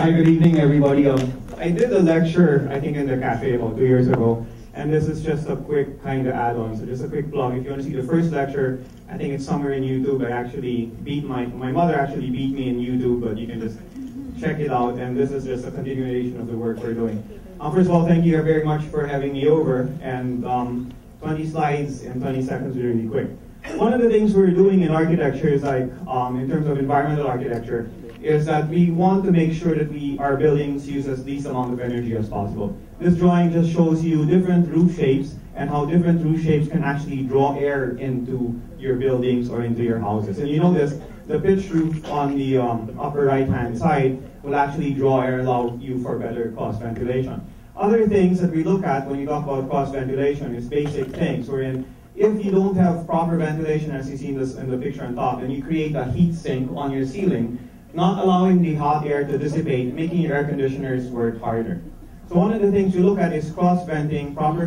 Hi, good evening, everybody. I did a lecture, I think, in the cafe about 2 years ago, and this is just a quick kind of add-on. So just a quick plug. If you want to see the first lecture, I think it's somewhere in YouTube. I actually beat my mother actually beat me in YouTube, but you can just check it out. And this is just a continuation of the work we're doing. First of all, thank you very much for having me over. And 20 slides in 20 seconds, really quick. One of the things we're doing in architecture is like, in terms of environmental architecture, is that we want to make sure that our buildings use as least amount of energy as possible. This drawing just shows you different roof shapes and how different roof shapes can actually draw air into your buildings or into your houses. And you notice the pitched roof on the upper right-hand side will actually draw air, allow you for better cross ventilation. Other things that we look at when you talk about cross ventilation is basic things, wherein if you don't have proper ventilation, as you see in the picture on top, and you create a heat sink on your ceiling, not allowing the hot air to dissipate, making your air conditioners work harder. So one of the things you look at is cross-venting, proper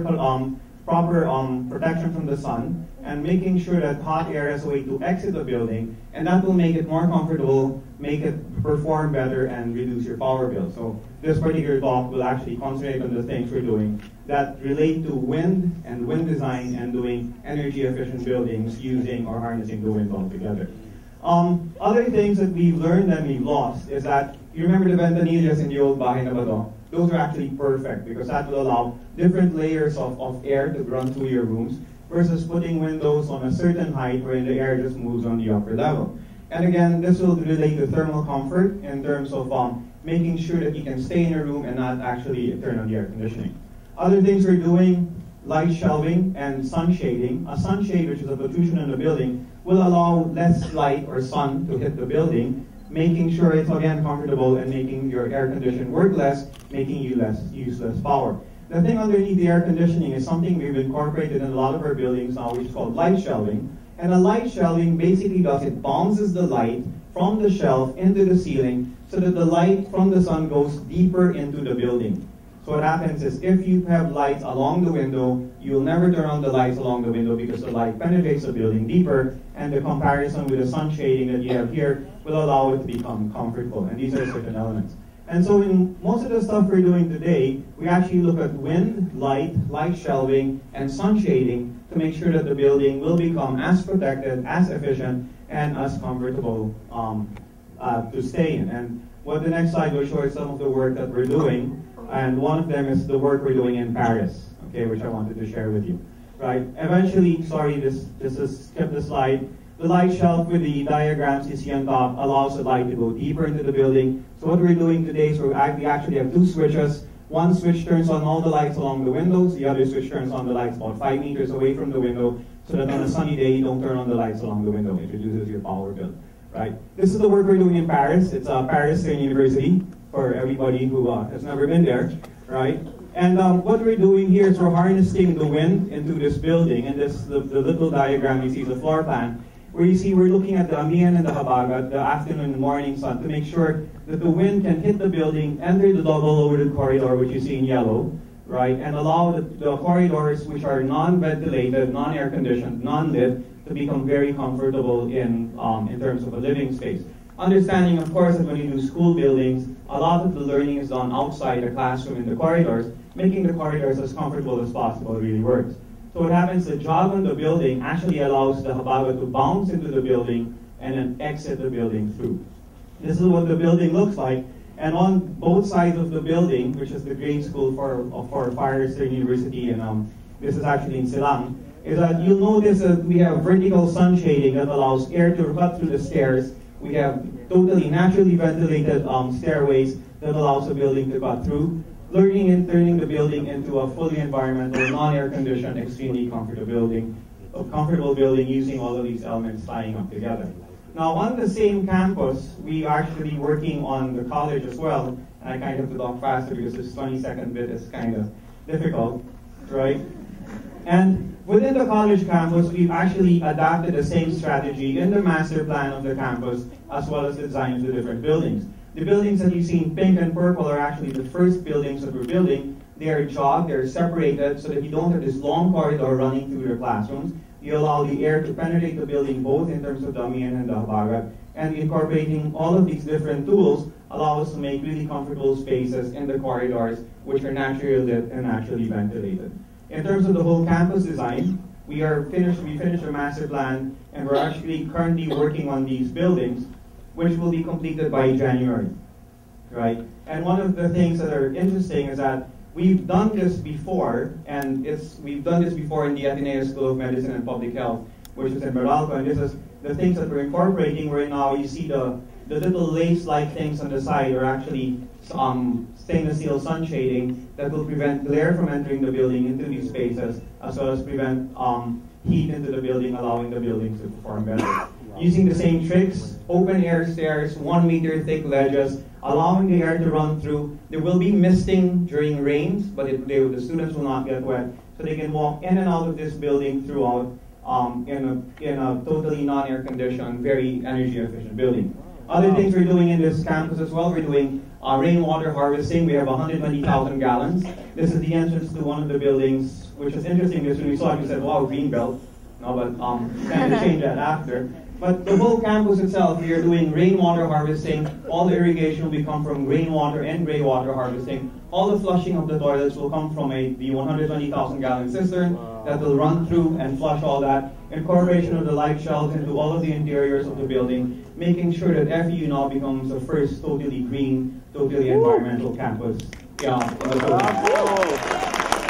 protection from the sun, and making sure that hot air has a way to exit the building, and that will make it more comfortable, make it perform better, and reduce your power bill. So this particular talk will actually concentrate on the things we're doing that relate to wind and wind design and doing energy-efficient buildings using or harnessing the wind altogether. Other things that we've learned and we've lost is that, you remember the ventanillas in the old bahay na bato? Those are actually perfect because that will allow different layers of air to run through your rooms versus putting windows on a certain height where the air just moves on the upper level. And again, this will relate to thermal comfort in terms of making sure that you can stay in a room and not actually turn on the air conditioning. Other things we're doing, light shelving and sun shading. A sunshade, which is a protrusion in the building, will allow less light or sun to hit the building, making sure it's again comfortable and making your air condition work less, making you use less power. The thing underneath the air conditioning is something we've incorporated in a lot of our buildings now, which is called light shelving. And a light shelving basically it bounces the light from the shelf into the ceiling so that the light from the sun goes deeper into the building. So what happens is if you have lights along the window, you'll never turn on the lights along the window because the light penetrates the building deeper, and the comparison with the sun shading that you have here will allow it to become comfortable. And these are certain elements. And so in most of the stuff we're doing today, we actually look at wind, light shelving, and sun shading to make sure that the building will become as protected, as efficient, and as comfortable to stay in. And what the next slide will show is some of the work that we're doing. And one of them is the work we're doing in Paris, okay, which I wanted to share with you. Right? Eventually, sorry, this is skip the slide. The light shelf with the diagrams you see on top allows the light to go deeper into the building. So what we're doing today is we actually have two switches. One switch turns on all the lights along the windows. The other switch turns on the lights about 5 meters away from the window so that on a sunny day you don't turn on the lights along the window. It reduces your power bill. Right? This is the work we're doing in Paris. It's Paris State University for everybody who has never been there. Right? And what we're doing here is we're harnessing the wind into this building. And this the little diagram you see is a floor plan, where you see we're looking at the amihan and the habagat, the afternoon and morning sun, to make sure that the wind can hit the building, enter the double-loaded corridor, which you see in yellow, right, and allow the corridors, which are non-ventilated, non-air conditioned, non-lit, to become very comfortable in terms of a living space. Understanding, of course, that when you do school buildings, a lot of the learning is done outside the classroom in the corridors. Making the corridors as comfortable as possible really works. So what happens, the jog on the building actually allows the habagat to bounce into the building and then exit the building through. This is what the building looks like. And on both sides of the building, which is the grade school for Fire State University, and this is actually in Silang, is that you'll notice that we have vertical sun shading that allows air to cut through the stairs. We have totally naturally ventilated stairways that allows the building to cut through. Learning and turning the building into a fully environmental, non-air conditioned, extremely comfortable building using all of these elements tying up together. Now on the same campus, we are actually working on the college as well, and I kind of have to talk faster because this 20-second bit is kind of difficult, right? And within the college campus, we've actually adapted the same strategy in the master plan of the campus, as well as the design of the different buildings. The buildings that you see in pink and purple are actually the first buildings that we're building. They are jogged, they're separated so that you don't have this long corridor running through your classrooms. You allow the air to penetrate the building both in terms of the amihan and the habagat. And incorporating all of these different tools allow us to make really comfortable spaces in the corridors, which are naturally lit and naturally ventilated. In terms of the whole campus design, we finished a master plan, and we're actually currently working on these buildings, which will be completed by January, right? And one of the things that are interesting is that we've done this before, and we've done this before in the Ateneo School of Medicine and Public Health, which is in Meralco, and this is the things that we're incorporating. Right now, you see the little lace-like things on the side are actually stainless steel sun shading that will prevent glare from entering the building into these spaces, as well as prevent heat into the building, allowing the buildings to perform better. Using the same tricks, open air stairs, 1 meter thick ledges, allowing the air to run through. There will be misting during rains, but the students will not get wet, so they can walk in and out of this building throughout in a totally non-air conditioned, very energy efficient building. Other things we're doing in this campus as well, we're doing rainwater harvesting. We have 120,000 gallons. This is the entrance to one of the buildings, which is interesting because when we saw it, we said, wow, greenbelt. No, but kind of change that after. But the whole campus itself, we are doing rainwater harvesting. All the irrigation will come from rainwater and grey water harvesting. All the flushing of the toilets will come from the 120,000 gallon cistern that will run through and flush all that. Incorporation of the light shelves into all of the interiors of the building, making sure that FEU now becomes the first totally green, totally environmental campus.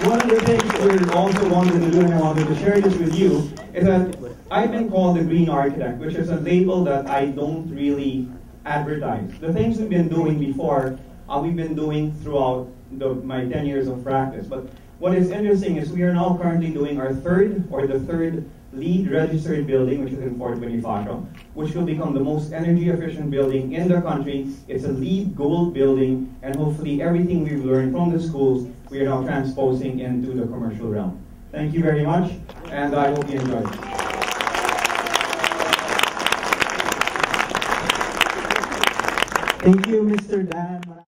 One of the things we also wanted to do, and I wanted to share this with you, is that I've been called the green architect, which is a label that I don't really advertise. The things we've been doing before, we've been doing throughout my 10 years of practice. But what is interesting is we are now currently doing the third LEED registered building, which is in Fort Bonifacio, which will become the most energy efficient building in the country. It's a LEED gold building, and hopefully everything we've learned from the schools, we are now transposing into the commercial realm. Thank you very much, and I hope you enjoyed it. Thank you, Mr. Dan.